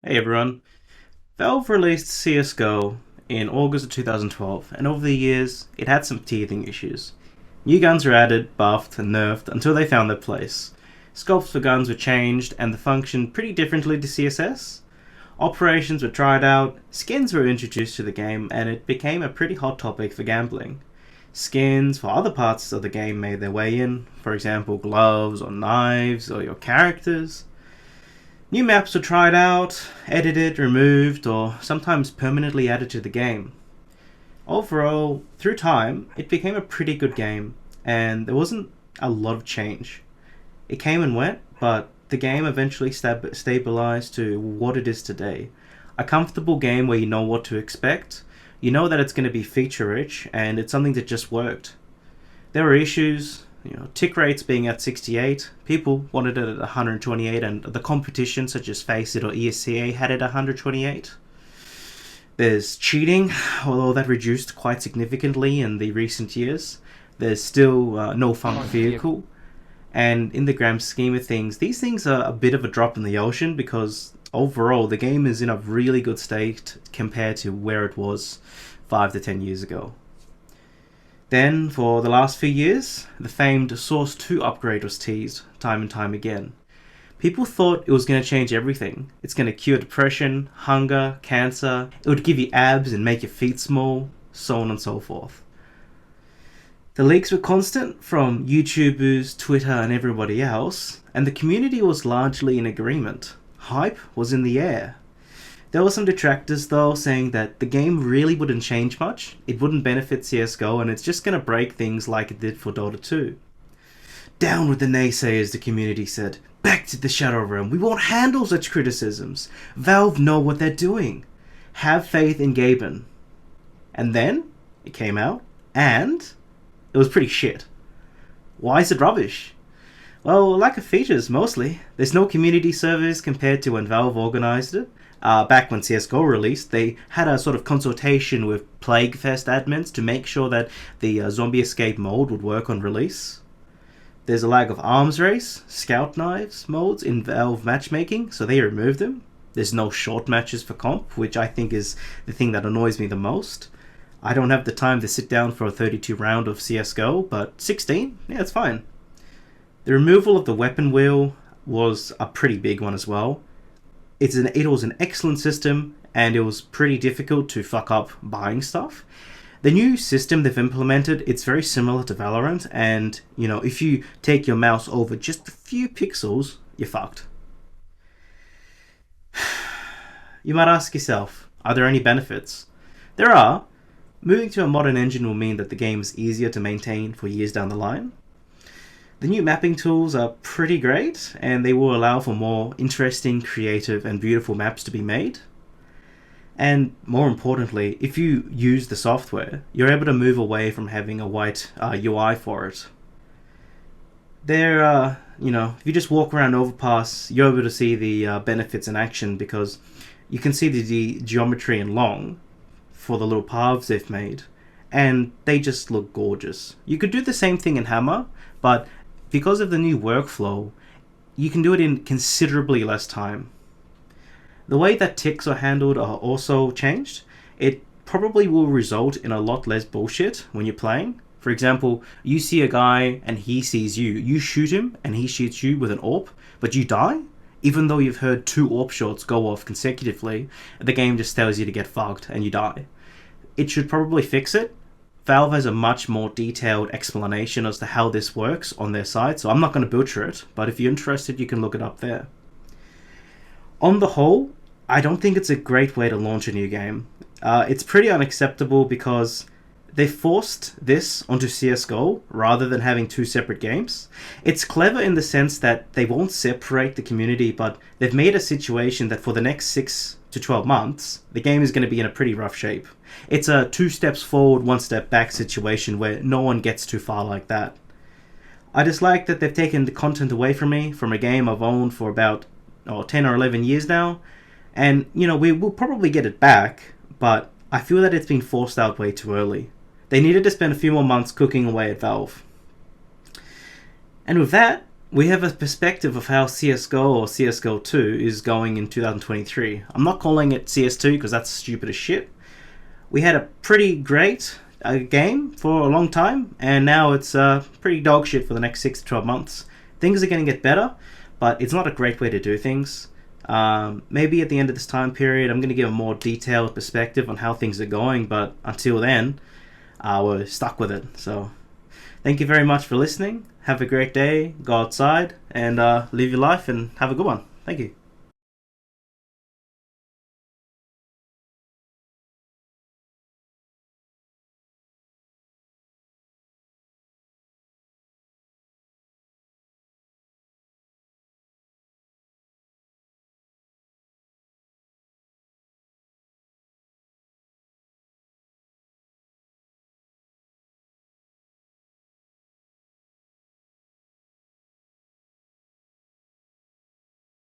Hey everyone. Valve released CSGO in August of 2012, and over the years, it had some teething issues. New guns were added, buffed, and nerfed until they found their place. Scopes for guns were changed, and they functioned pretty differently to CSS. Operations were tried out, skins were introduced to the game, and it became a pretty hot topic for gambling. Skins for other parts of the game made their way in, for example, gloves or knives or your characters. New maps were tried out, edited, removed, or sometimes permanently added to the game. Overall, through time, it became a pretty good game, and there wasn't a lot of change. It came and went, but the game eventually stabilized to what it is today. A comfortable game where you know what to expect, you know that it's going to be feature rich, and it's something that just worked. There were issues, tick rates being at 68, people wanted it at 128, and the competition such as Faceit or ESCA had it at 128. There's cheating, although that reduced quite significantly in the recent years. There's still no funk vehicle, and in the grand scheme of things, these things are a bit of a drop in the ocean because overall the game is in a really good state compared to where it was 5 to 10 years ago. Then, for the last few years, the famed Source 2 upgrade was teased time and time again. People thought it was going to change everything. It's going to cure depression, hunger, cancer, it would give you abs and make your feet small, so on and so forth. The leaks were constant from YouTubers, Twitter, and everybody else, and the community was largely in agreement. Hype was in the air. There were some detractors though saying that the game really wouldn't change much, it wouldn't benefit CSGO, and it's just gonna break things like it did for Dota 2. Down with the naysayers, the community said. Back to the Shadow Realm, we won't handle such criticisms. Valve know what they're doing. Have faith in Gaben. And then, it came out, and it was pretty shit. Why is it rubbish? Well, lack of features, mostly. There's no community servers compared to when Valve organized it. Back when CSGO released, they had a sort of consultation with Plaguefest admins to make sure that the zombie escape mode would work on release. There's a lack of arms race, scout knives modes in Valve matchmaking, so they removed them. There's no short matches for comp, which I think is the thing that annoys me the most. I don't have the time to sit down for a 32 round of CSGO, but 16, yeah, it's fine. The removal of the weapon wheel was a pretty big one as well. It was an excellent system, and it was pretty difficult to fuck up buying stuff. The new system they've implemented, it's very similar to Valorant, and if you take your mouse over just a few pixels, you're fucked. You might ask yourself, are there any benefits? There are. Moving to a modern engine will mean that the game is easier to maintain for years down the line. The new mapping tools are pretty great, and they will allow for more interesting, creative, and beautiful maps to be made. And more importantly, if you use the software, you're able to move away from having a white UI for it. If you just walk around Overpass, you're able to see the benefits in action because you can see the geometry in long for the little paths they've made, and they just look gorgeous. You could do the same thing in Hammer, but because of the new workflow, you can do it in considerably less time. The way that ticks are handled are also changed. It probably will result in a lot less bullshit when you're playing. For example, you see a guy and he sees you. You shoot him and he shoots you with an AWP, but you die? Even though you've heard two AWP shots go off consecutively, the game just tells you to get fucked and you die. It should probably fix it. Valve has a much more detailed explanation as to how this works on their site, so I'm not going to butcher it, but if you're interested, you can look it up there. On the whole, I don't think it's a great way to launch a new game. It's pretty unacceptable because they forced this onto CSGO rather than having two separate games. It's clever in the sense that they won't separate the community, but they've made a situation that for the next 6 to 12 months, the game is going to be in a pretty rough shape. It's a 2 steps forward, 1 step back situation where no one gets too far like that. I dislike that they've taken the content away from me from a game I've owned for about 10 or 11 years now, and we will probably get it back, but I feel that it's been forced out way too early. They needed to spend a few more months cooking away at Valve. And with that, we have a perspective of how CSGO or CSGO 2 is going in 2023. I'm not calling it CS2 because that's stupid as shit. We had a pretty great game for a long time, and now it's pretty dog shit for the next 6 to 12 months. Things are going to get better, but it's not a great way to do things. Maybe at the end of this time period, I'm going to give a more detailed perspective on how things are going, but until then, we're stuck with it. So, thank you very much for listening. Have a great day, go outside, and live your life, and have a good one. Thank you.